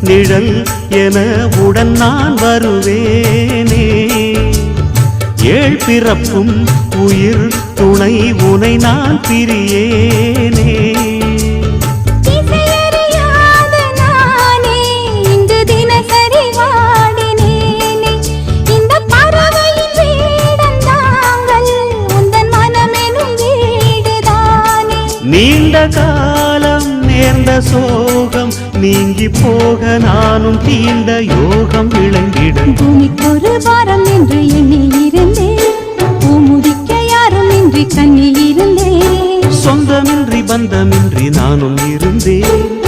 நிழல் என உடன் நான் வருவேனே. ஏழ் பிறப்பும் உயிர் துணை உனை நான் பிரியேனே. நீண்ட காலம் நேர்ந்த சோகம் நீங்கி போக நானும் தீண்ட யோகம் விளங்கிடும். பூமிக்கொரு பாரம் என்று எண்ணி இருந்தேன், பூமுடிக்க யாரும் இன்றி கண்ணி இருந்தேன். சொந்தமின்றி பந்தமின்றி நானும் இருந்தேன்.